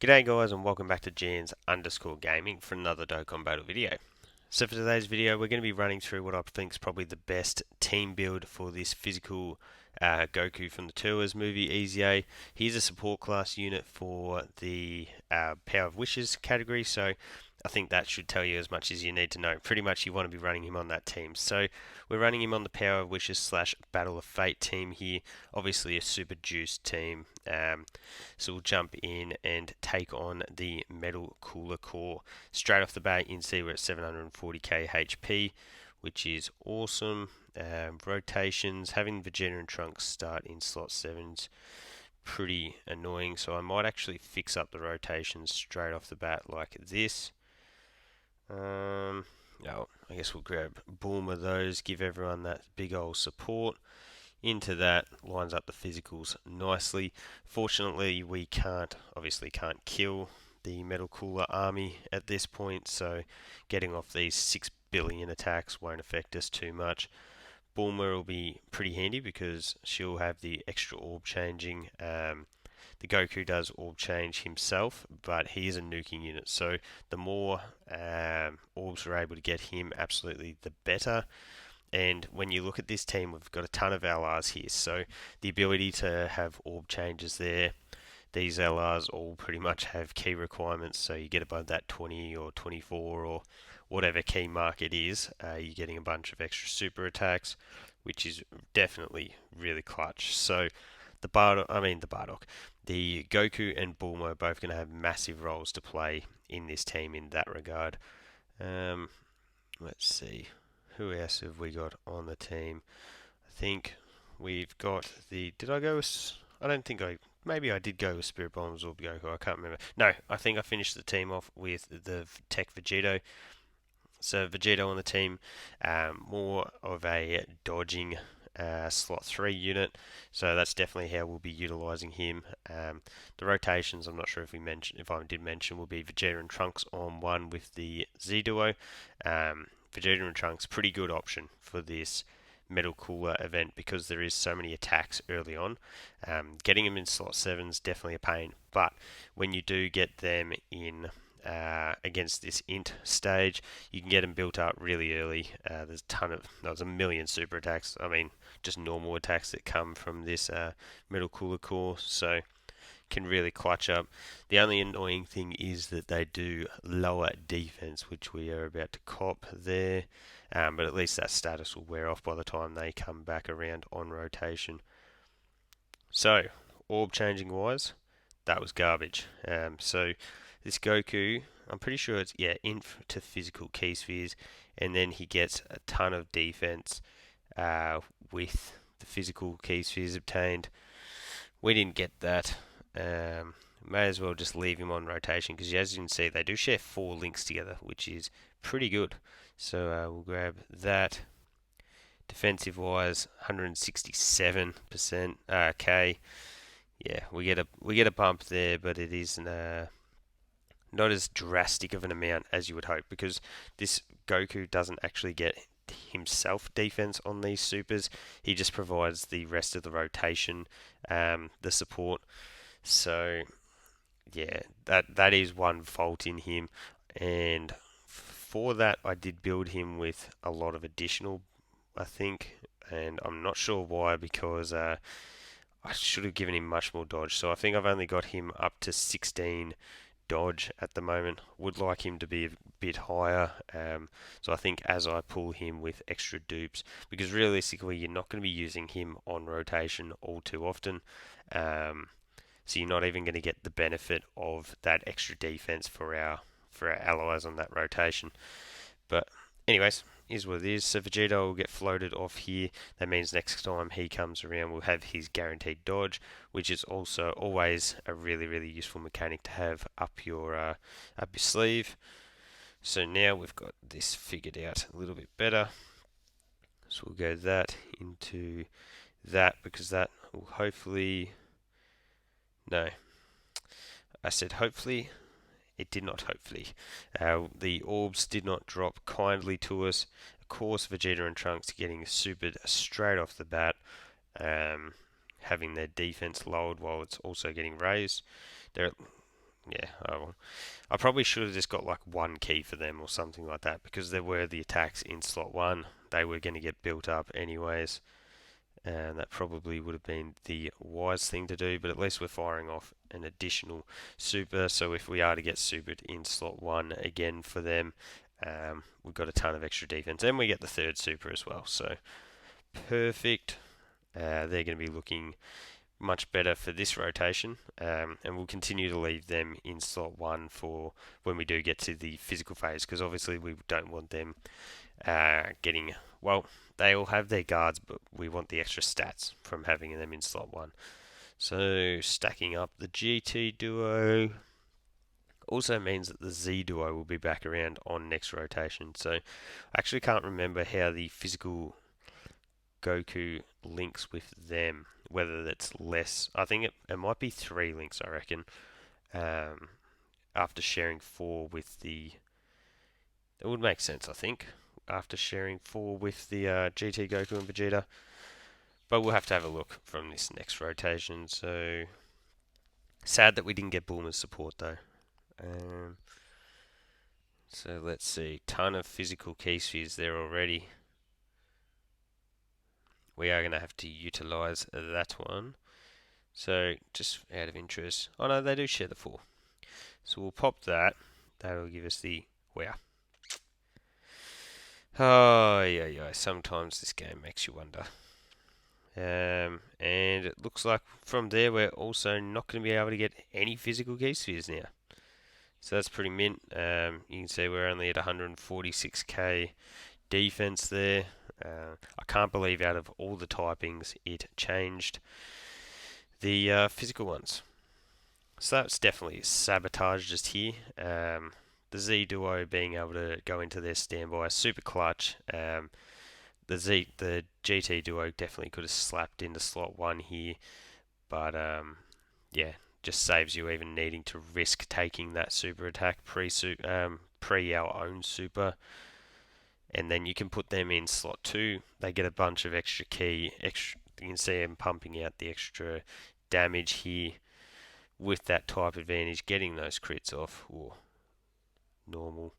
G'day guys and welcome back to Jans_Gaming for another Dokkan Battle video. So for today's video we're going to be running through what I think is probably the best team build for this physical Goku from the Turles movie, EZA. He's a support class unit for the Power of Wishes category, so I think that should tell you as much as you need to know. Pretty much you want to be running him on that team. So we're running him on the Power of Wishes slash Battle of Fate team here. Obviously a super juiced team. So we'll jump in and take on the Metal Cooler Core. Straight off the bat, you can see we're at 740k HP, which is awesome. Rotations, having Vegeta and Trunks start in slot 7s pretty annoying, so I might actually fix up the rotations straight off the bat like this. No, I guess we'll grab Boom of those, give everyone that big old support. Into that, lines up the physicals nicely. Fortunately, we obviously can't kill the Metal Cooler army at this point, so getting off these 6 billion attacks won't affect us too much. Bulma will be pretty handy because she'll have the extra orb changing. The Goku does orb change himself, but he is a nuking unit, so the more orbs we're able to get him, absolutely the better. And when you look at this team, we've got a ton of LRs here, so the ability to have orb changes there. These LRs all pretty much have key requirements, so you get above that 20 or 24 or whatever key mark it is, you're getting a bunch of extra super attacks, which is definitely really clutch. So the Bardock, the Goku and Bulma are both going to have massive roles to play in this team in that regard. Let's see. Who else have we got on the team? I think we've got the. Did I go with. I don't think I. Maybe I did go with Spirit Bombs or Goku. I can't remember. No, I think I finished the team off with the Tech Vegito. So Vegito on the team, more of a dodging slot 3 unit, so that's definitely how we'll be utilising him. The rotations, I'm not sure if I did mention, will be Vegeta and Trunks on one with the Z Duo. Vegeta and Trunks, pretty good option for this Metal Cooler event because there is so many attacks early on. Getting them in slot 7 is definitely a pain, but when you do get them in against this int stage, you can get them built up really early. There's a million super attacks. I mean, just normal attacks that come from this Metal Cooler Core, so can really clutch up. The only annoying thing is that they do lower defense, which we are about to cop there. But at least that status will wear off by the time they come back around on rotation. So, orb changing wise, that was garbage. So this Goku, I'm pretty sure it's into physical key spheres, and then he gets a ton of defense with the physical key spheres obtained. We didn't get that. May as well just leave him on rotation because as you can see they do share 4 links together, which is pretty good. So we'll grab that. Defensive wise, 167% K. Yeah, we get a bump there, but it is not as drastic of an amount as you would hope because this Goku doesn't actually get himself defense on these supers. He just provides the rest of the rotation, the support. So yeah, that is one fault in him, and for that I did build him with a lot of additional, I think, and I'm not sure why because I should have given him much more dodge. So I think I've only got him up to 16 dodge at the moment. Would like him to be a bit higher. So I think as I pull him with extra dupes, because realistically you're not going to be using him on rotation all too often. So you're not even going to get the benefit of that extra defense for our allies on that rotation. But anyways, is what it is. So Vegeta will get floated off here. That means next time he comes around, we'll have his guaranteed dodge, which is also always a really, really useful mechanic to have up your sleeve. So now we've got this figured out a little bit better. So we'll go that into that because that will hopefully. No, I said hopefully. It did not hopefully. The orbs did not drop kindly to us. Of course, Vegeta and Trunks getting supered straight off the bat, having their defense lowered while it's also getting raised. yeah, oh well. I probably should have just got like one key for them or something like that, because there were the attacks in slot 1. They were going to get built up anyways, and that probably would have been the wise thing to do, but at least we're firing off an additional super, so if we are to get supered in slot 1 again for them, we've got a ton of extra defense, and we get the third super as well, so perfect. They're going to be looking much better for this rotation, and we'll continue to leave them in slot 1 for when we do get to the physical phase, because obviously we don't want them getting, well, they all have their guards, but we want the extra stats from having them in slot 1. So stacking up the GT duo also means that the Z duo will be back around on next rotation. So I actually can't remember how the physical Goku links with them, whether that's less. I think it might be 3 links, I reckon, after sharing 4 with the... It would make sense, I think, after sharing 4 with the GT Goku and Vegeta. But we'll have to have a look from this next rotation. So sad that we didn't get Bulma's support though. So let's see, ton of physical key spheres there already. We are going to have to utilize that one. So just out of interest, oh no, they do share the 4. So we'll pop that. That'll give us the, wow. Oh yeah, sometimes this game makes you wonder. And it looks like from there we're also not going to be able to get any physical key spheres now. So that's pretty mint. You can see we're only at 146k defense there. I can't believe out of all the typings it changed the physical ones. So that's definitely sabotage just here. The Z duo being able to go into their standby, super clutch. The GT duo definitely could have slapped into slot 1 here, but yeah, just saves you even needing to risk taking that super attack pre our own super, and then you can put them in slot 2. They get a bunch of extra key. You can see them pumping out the extra damage here with that type advantage, getting those crits off. Ooh, normal.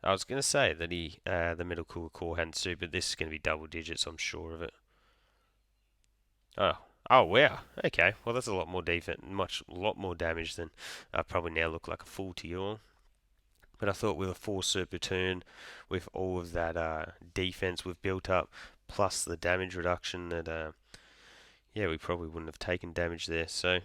I was going to say that the middle core hadn't super. This is going to be double digits, I'm sure of it. Oh wow. Okay, well that's a lot more defense, lot more damage than I probably now look like a fool to you all. But I thought with a 4 super turn, with all of that defense we've built up, plus the damage reduction, that yeah, we probably wouldn't have taken damage there. So a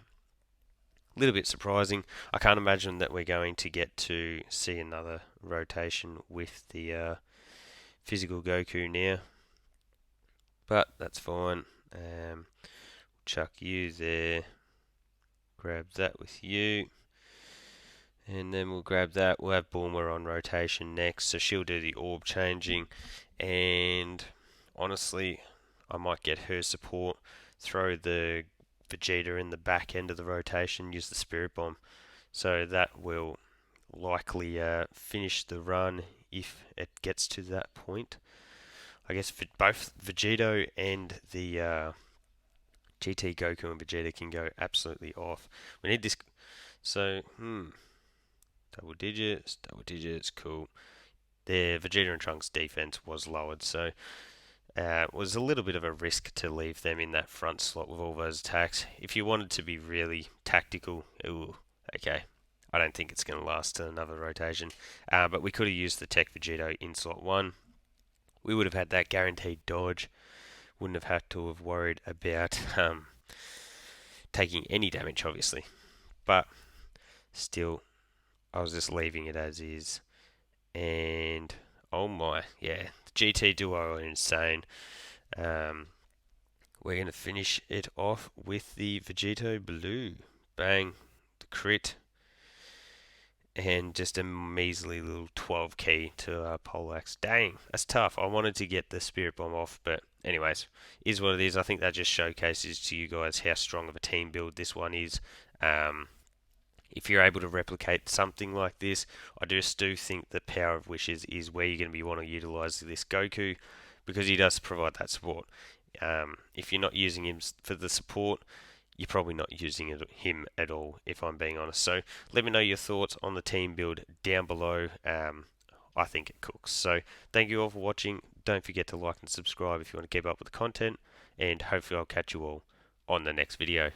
little bit surprising. I can't imagine that we're going to get to see another rotation with the physical Goku now, but that's fine. Chuck you there, grab that with you, and then we'll grab that. We'll have Bulma on rotation next, so she'll do the orb changing, and honestly I might get her support, throw the Vegeta in the back end of the rotation, use the Spirit Bomb, so that will likely finish the run if it gets to that point. I guess both Vegito and the GT Goku and Vegeta can go absolutely off. We need this. So, double digits, cool. Their Vegeta and Trunks defense was lowered, so it was a little bit of a risk to leave them in that front slot with all those attacks. If you wanted to be really tactical, okay, I don't think it's going to last another rotation. But we could have used the Tech Vegito in slot 1. We would have had that guaranteed dodge. Wouldn't have had to have worried about taking any damage, obviously. But still, I was just leaving it as is. And oh my, yeah, the GT duo are insane. We're going to finish it off with the Vegito Blue. Bang, the crit. And just a measly little 12 key to Polax. Dang, that's tough. I wanted to get the Spirit Bomb off, but anyways, is what it is. I think that just showcases to you guys how strong of a team build this one is. If you're able to replicate something like this, I just do think the Power of Wishes is where you're going to be wanting to utilize this Goku, because he does provide that support. If you're not using him for the support, you're probably not using him at all, if I'm being honest. So let me know your thoughts on the team build down below. I think it cooks. So thank you all for watching. Don't forget to like and subscribe if you want to keep up with the content, and hopefully I'll catch you all on the next video.